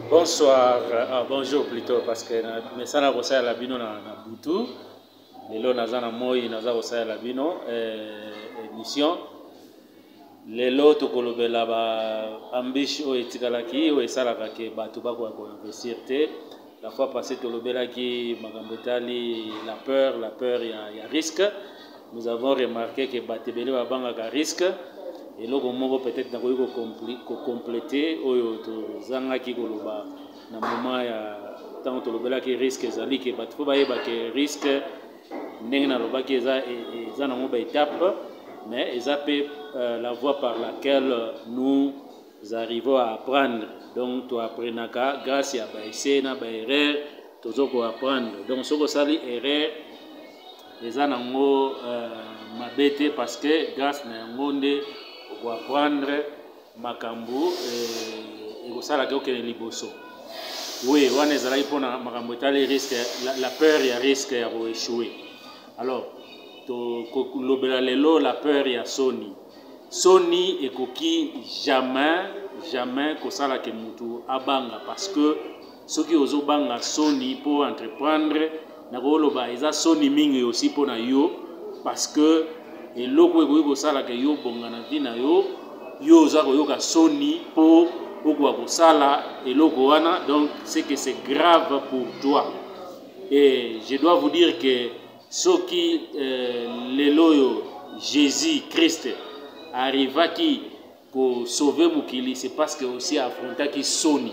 Bonsoir, bonjour plutôt, parce que mais ça n'a pas ça la bino na butu. Lelo nazana moi naza osaya la bino émission. Lelo tokolobela ba ambishi o etikalaki o esalaka ke bato bako ko investir te. La fois passée tolobelaki magambetali la peur il y a risque. Nous avons remarqué que batebele babanga risque. Et là, peut-être qu'on compléter oyo to zanga ki koloba na moment ya tant to lobela ki risque ezali ke bat fo bayeba ke risque ndenge na loba ki eza na moba étape mais eza pe la voie par laquelle nous arrivons à apprendre. Donc to apprenaka grâce à ba essai na ba erreur tozoko apprendre. Donc soko sali erreur eza na ngo mabete parce que grâce na ngonde pour apprendre makambu et au sala que les liboso. Oui, on est allé pour makambu tali risque la peur il y a risque à échouer. Alors to lobela lelo la peur ya Sony et koki jamais ko sala ke mutu abanga parce que ceux qui ozo banga Sony pour entreprendre na ko loba eza Sony mingi aussi pour na yo parce que et loko eko sala ke yo bonga na vie na yo za ko yoka Sony po okwa ko sala et loko wana donc c'est que c'est grave pour toi. Et je dois vous dire que ce qui leloyo Jésus Christ arriva qui pour sauver mukili c'est parce que aussi affronta qui Sony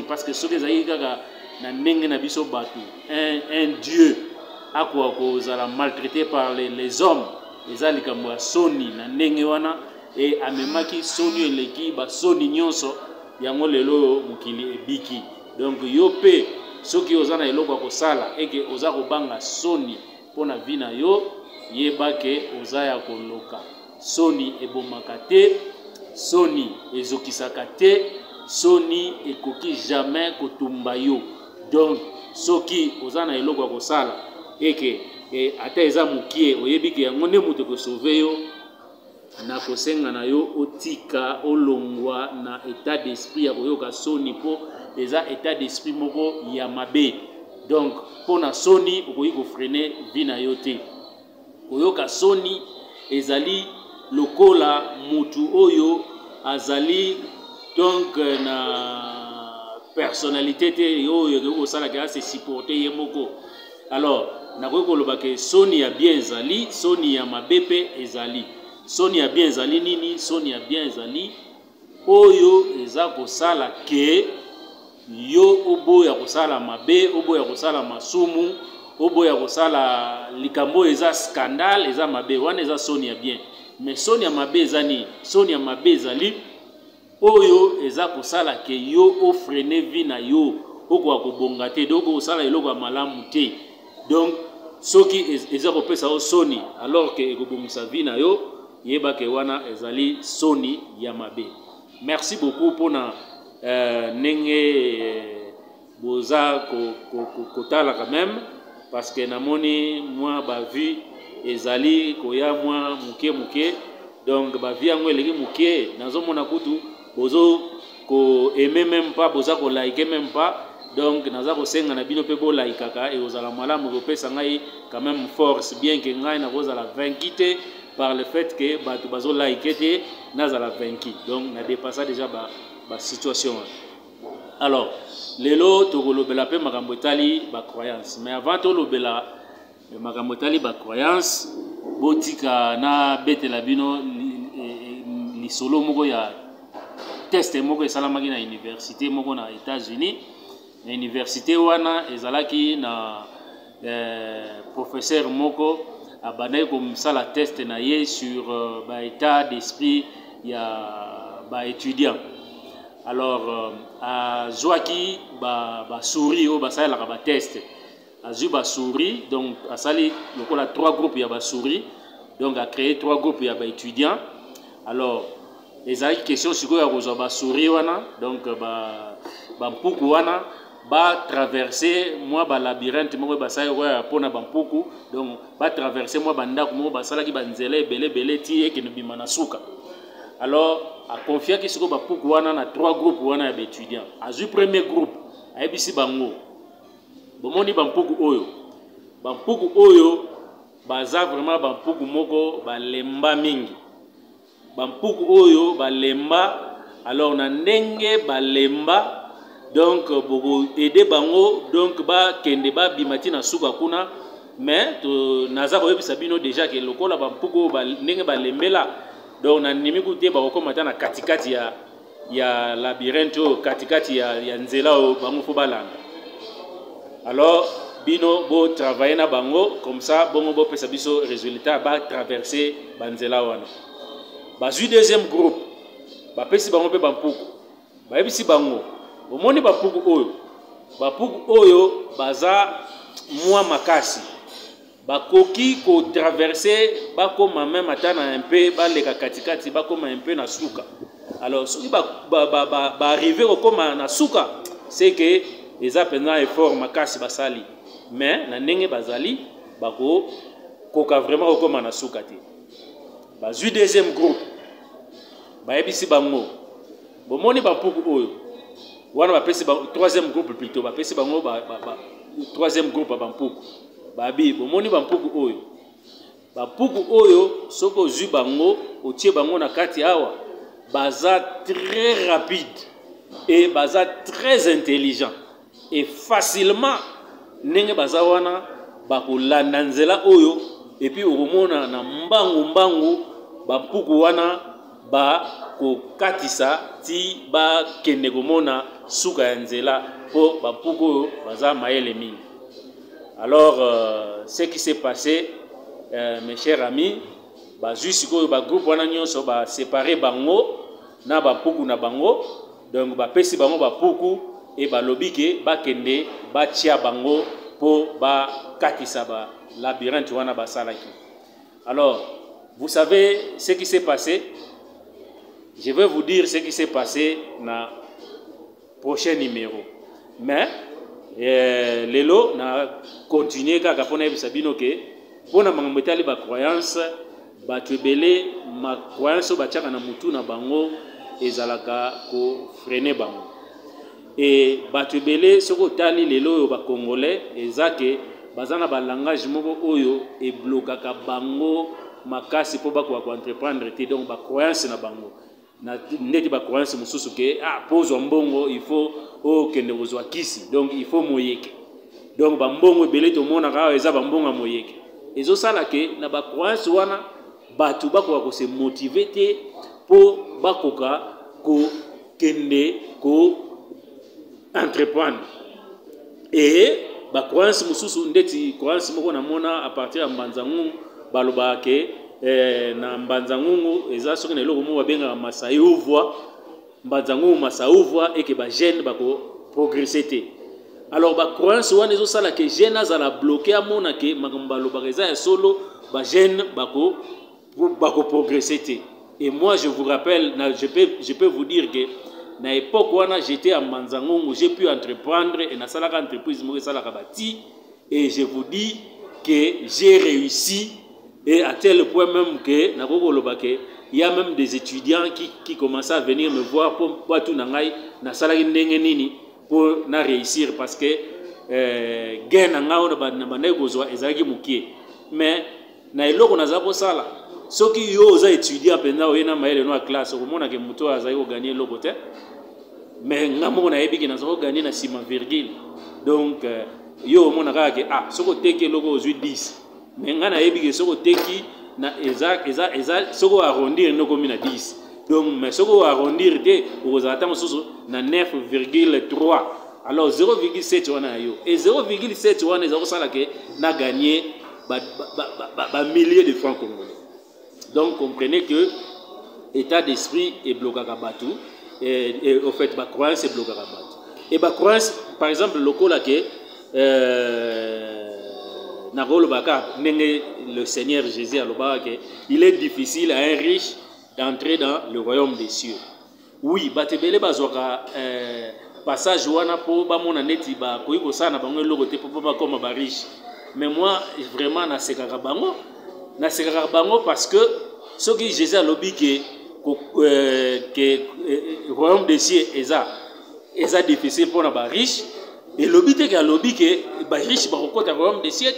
parce que ce que ça y kaka na ndenge na biso batu un Dieu à quoi cause la maltraité par les hommes les alikambo Sony na ndenge wana et amemaki Sony eleki ba Sony nyonso yango lelo mukili ebiki donc yo pe soki ozana eloko ko sala et que oza ko banga Sony pona vina yo yeba ke oza ya koloka Sony ebomaka te Sony ezokisaka te Sony ekoki jamais kotumba yo donc soki ozana eloko ko sala eke ata eza mukie oyebi ke yango nde moto ko sauver yo na kosenga na yo otika olongwa na état d'esprit ya koyoka Sony po eza état d'esprit moko ya mabe donc pona Sony okoyi ko freiner vie na yo te koyoka Sony ezali lokola mutu oyo azali donc na personnalité te oyo osala ka se supporter ye moko. Alors nakoki koloba ke Sony ya bien ezali Sony ya mabepe ezali Sony ya bien ezali nini Sony ya bien ezali oyo eza kosala ke yo oboya kosala mabe oboya kosala masumu oboya kosala likambo eza scandale eza mabe wana eza Sony ya bien mais Sony ya mabe ezani Sony ya mabe ezali oyo eza kosala ke yo ofrene vie na yo okwa kobonga te donc osala eloko ya malamu te donc soki eza kopesa o Sony alors que ekobongisa vie na yo yeba ke wana ezali Sony ya mabe. Merci beaucoup pour na nenge boza kotala quand même parce que namoni moi ba vie ezali koya moi muke donc ba vie yango eleki muke nazomona kutu bozo ko aimer même pas boza ko like même pas donc naza ko senga na bino pe bo like kaka et ozala malamu ko pesa ngai quand même force bien que ngai na kozala vaincu te par le fait que batu bazo like te nazala vaincu donc na dépassa déjà ba situation. Alors lelo to kolobela pe makambo etali ba croyance mais avant to lobela makambo etali ba croyance botika na betela bino li solo moko ya test moko esalamaki na université moko na États-Unis na université wana ezalaki na professeur moko abandaki komsala test na ye sur ba état d'esprit ya ba étudiant. Alors azwaki ba souris o basalaka ba test azwi ba souris donc asali lokola 3 groupes ya ba souris donc a créé 3 groupes ya ba étudiants. Alors ezalaki question sikoyo ya kozwa ba souris wana donc ba mpuku wana ba traverser moi ba labyrinthe moko basali oya pona ba mpuku donc ba traverser moi ba ndako moko basalaki ba nzela ebele ti eke no bima na suka. Alors, a confié que ce que Bampuku wana na 3 groupes wana d'étudiants. A vu premier groupe, a ebisi bango. Bomoni Bampuku oyo, baza vraiment Bampuku moko balemba mingi. Bampuku oyo balemba, alors na ndenge balemba, donc boko aider bango, donc ba kende ba bimati na suka kuna, mais to naza ko yebisa bino déjà que lokola Bampuku ndenge balembela, donc na nimi kute ba ko mata na katikati ya labyrinthe, katikati ya nzela o bango fo balanda. Alors bino bo travailler na bango comme ça bongo bo pesa biso résultat ba traverser banzela wana. Bazui deuxième groupe, bapesi bango pe Bampuku, bayebisi bango, omoni Bampuku oyo baza mwa makasi, bakoki ko traverser bakoma même atana un peu baleka katikati bakoma un peu na suka. Alors soki ba arriver kokoma na suka, c'est que eza pendant effort makasi basali, mais na ndenge bazali bako koka vraiment kokoma na suka te. Bazui deuxième groupe, bayebisi bango, bomoni Bampuku oyo, wana bapesi bango troisième groupe plutôt, bapesi bango troisième groupe à Bampuku, babi bomoni Bampuku oyo, soko zui bango, otie bango na kati awa, baza très rapide et baza très intelligent et facilement ndenge baza wana bakolanda nzela oyo. Et puis au moment na mbangu Bampuku wana ba ko katisa ti ba kende komona suka ya nzela po Bampuku baza mayele mingi. Alors ce qui s'est passé, mes chers amis, ba jusiko ba groupe wana nyonso ba séparer bango na Bampuku na bango, donc ba pesi bango Bampuku et ba lobike ba kende ba tia bango po ba katisa ba labyrinthe wana basalaki. Alors, vous savez ce qui s'est passé? Je vais vous dire ce qui s'est passé dans le prochain numéro. Mais, lelo na continuer kaka pona yebisa bino ke pona mangambetali ba croyance ba tebele ma croyance ba tiaka na mutu na bango ezalaka ko freiner bango. Et ba tebele soko tali lelo yo ba congolais ezake bazana ba langage moko oyo e blokaka bango makasi po bako ko entreprendre te, donc ba croyance na bango na ndeti ba croyance mususu ke pozo mbongo il faut o kende ozwa kisi, donc il faut moyeke, donc ba mbongo ebele to mona ka eza ba mbongo moyeke ezo sala ke na ba croyance wana batu bako ko se motiver te po bakoka ko kende ko entreprendre. Et ba croyance mususu ndeti croyance moko na mona à partir ya mbanzangu baloba ke na mbanzangu eza soki na eloko mo babenga masayouvwa, mbanzangu masayouvwa et que ba jeune bako progresser te. Alors ba croyance wana ezo sala ke jeune azala bloqué amona ke makambo baloba eza ya solo ba jeune bako progresser te. Et moi je vous rappelle, je peux vous dire que na époque wana j'étais à Manzangongo, j'ai pu entreprendre et na salaka entreprise mo salaka bati, et je vous dis que j'ai réussi, et à tel point même que na koko lobake il y a même des étudiants qui commençaient à venir me voir pour tout nangai na salaki ndenge nini pour na réussir, parce que gain na ngao na banegozwa ezaki mukie. Mais na eloko na zapo sala soki yo oza étudiant pendant oyena mayele no classe okomona ke muto azali ko gagner loko te, mais ngamo na yebi ke na zako gagner na sima virgule, donc yo omona ka ke soko teki loko ozwi 10, mais ngana yebi ke soko teki na eza soko arrondir no komi na 10, donc mais soko arrondir te okozala ta mosusu na 9,3, alors 0,7 wana yo, et 0,7 wana ezako sala ke na gagner ba milliers de francs congolais. Donc comprenez que état d'esprit est bloqué à Batou, et au fait ma croyance est bloquée à Batou. Et ma croyance, par exemple, le cas là que le Seigneur Jésus a dit il est difficile à un riche d'entrer dans le royaume des cieux. Oui, batebele bazoka passage wana po ba mona neti ba koyiko sana bango lokote po ba comme ba riche. Mais moi vraiment na sekaka bango parce que ce que Jésus a lobby que que royaume des cieux est difficile pour les riches et lobby te que lobby que les riches ba kokota royaume des cieux.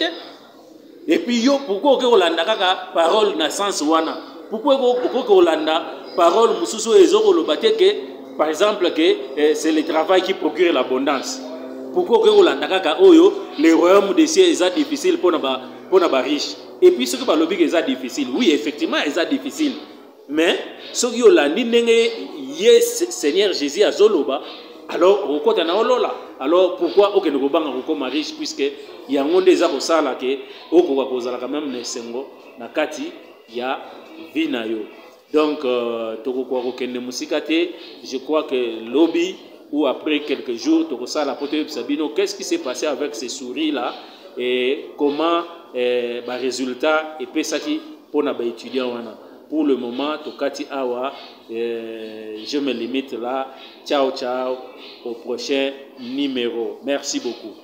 Et puis yo pourquoi que Olanda kaka parole na sens wana, pourquoi que Olanda parole mususu ezoko lobate que par exemple que c'est le travail qui procure l'abondance. Pourquoi que Olanda kaka oyo le royaume des cieux est difficile pour na riche. Et puis ce que ba lobby que est difficile, oui effectivement est difficile. Mais ce qui Olandi nenge ye Seigneur Jésus azoloba, alors okota na olola. Alors pourquoi aucun robanga comme riche puisque il y a un monde déjà au sala que okoka kozala quand même nesengo na kati ya vinayo. Donc tokoko kokende musika te, je crois que lobby ou après quelques jours tokosala pote sabino qu'est-ce qui s'est passé avec ces souris là et comment ba résultat et pesaki pona ba étudiant wana. Pour le moment, Tokati Awa, je me limite là. Ciao, ciao. Au prochain numéro. Merci beaucoup.